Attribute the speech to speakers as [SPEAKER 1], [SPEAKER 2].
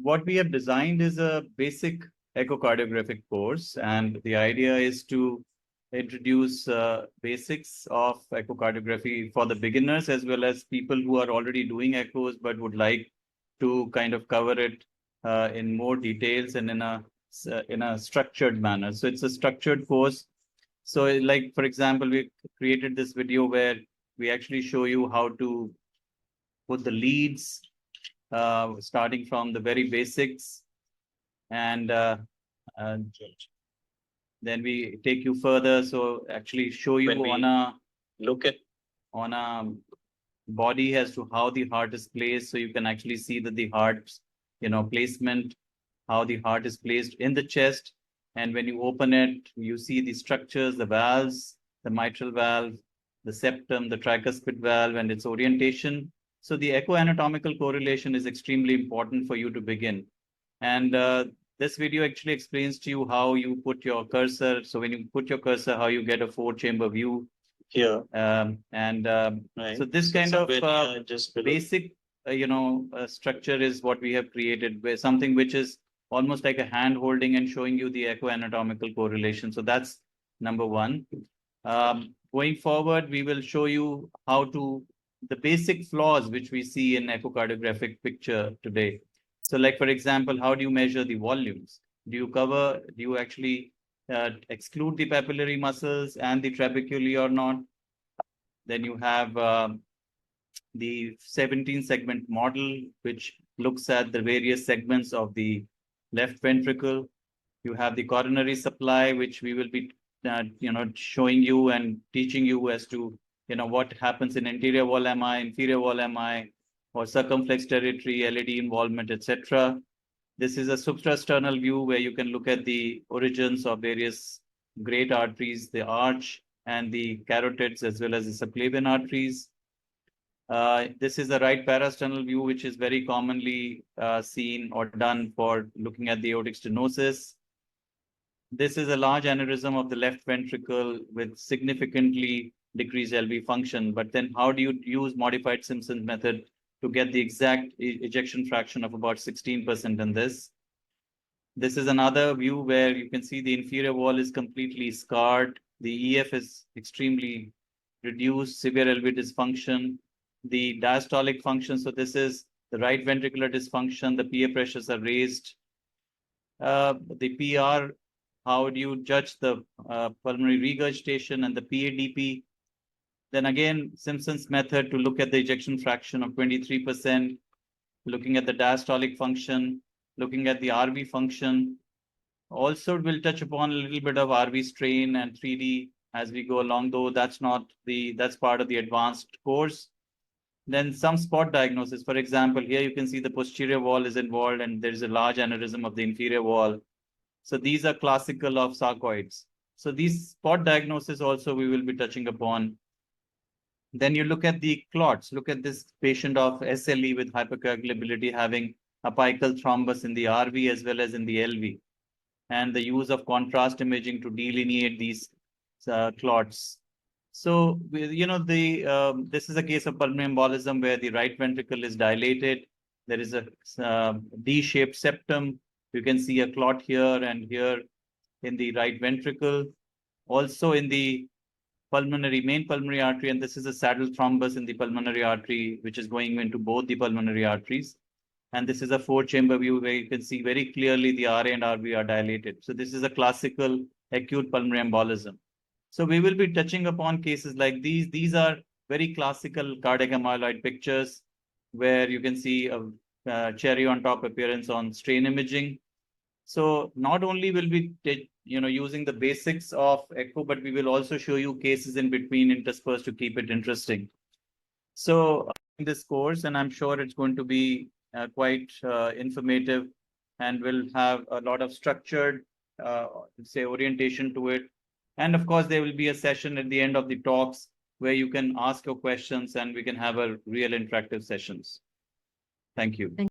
[SPEAKER 1] what we have designed is a basic echocardiographic course, and the idea is to introduce basics of echocardiography for the beginners as well as people who are already doing echoes but would like to kind of cover it in more details and in a structured manner. So it's a structured course. So like, for example, we created this video where we actually show you how to put the leads, starting from the very basics, and then we take you further. So actually show you on a
[SPEAKER 2] look at
[SPEAKER 1] on a body as to how the heart is placed. So you can actually see that the heart's, placement, how the heart is placed in the chest. And when you open it, you see the structures, the valves, the mitral valve, the septum, the tricuspid valve, and its orientation. So the echo-anatomical correlation is extremely important for you to begin. And this video actually explains to you how you put your cursor. So when you put your cursor, how you get a 4-chamber view
[SPEAKER 2] here.
[SPEAKER 1] Right. So this kind of
[SPEAKER 2] just
[SPEAKER 1] basic, structure is what we have created, where something which is almost like a hand holding and showing you the echo-anatomical correlation. So that's number one. Going forward, we will show you how to the basic flaws which we see in echocardiographic picture today. So like, for example, how do you measure the volumes? Do you actually exclude the papillary muscles and the trabeculae or not? Then you have the 17 segment model, which looks at the various segments of the left ventricle. You have the coronary supply, which we will be showing you and teaching you as to what happens in anterior wall MI, inferior wall MI, or circumflex territory, LED involvement, etc. This is a suprasternal view where you can look at the origins of various great arteries, the arch and the carotids, as well as the subclavian arteries. This is the right parasternal view, which is very commonly seen or done for looking at the aortic stenosis. This is a large aneurysm of the left ventricle with significantly decreased LV function. But then how do you use modified Simpson's method to get the exact ejection fraction of about 16% in this? This is another view where you can see the inferior wall is completely scarred. The EF is extremely reduced, severe LV dysfunction. The diastolic function, so this is the right ventricular dysfunction. The PA pressures are raised. The PR, how do you judge the pulmonary regurgitation and the PADP? Then again, Simpson's method to look at the ejection fraction of 23%, looking at the diastolic function, looking at the RV function. Also, we'll touch upon a little bit of RV strain and 3D as we go along, though that's part of the advanced course. Then some spot diagnosis. For example, here you can see the posterior wall is involved and there's a large aneurysm of the inferior wall. So these are classical of sarcoids. So these spot diagnosis also we will be touching upon. Then you look at the clots. Look at this patient of SLE with hypercoagulability having apical thrombus in the RV as well as in the LV. And the use of contrast imaging to delineate these clots. So, this is a case of pulmonary embolism where the right ventricle is dilated. There is a D-shaped septum. You can see a clot here and here in the right ventricle. Also in the main pulmonary artery, and this is a saddle thrombus in the pulmonary artery, which is going into both the pulmonary arteries. And this is a 4-chamber view where you can see very clearly the RA and RV are dilated. So this is a classical acute pulmonary embolism. So we will be touching upon cases like these. These are very classical cardiac amyloid pictures where you can see a cherry on top appearance on strain imaging. So not only will we using the basics of echo, but we will also show you cases in between interspersed to keep it interesting. So in this course, and I'm sure it's going to be quite informative and will have a lot of structured, orientation to it. And of course, there will be a session at the end of the talks where you can ask your questions and we can have a real interactive sessions. Thank you.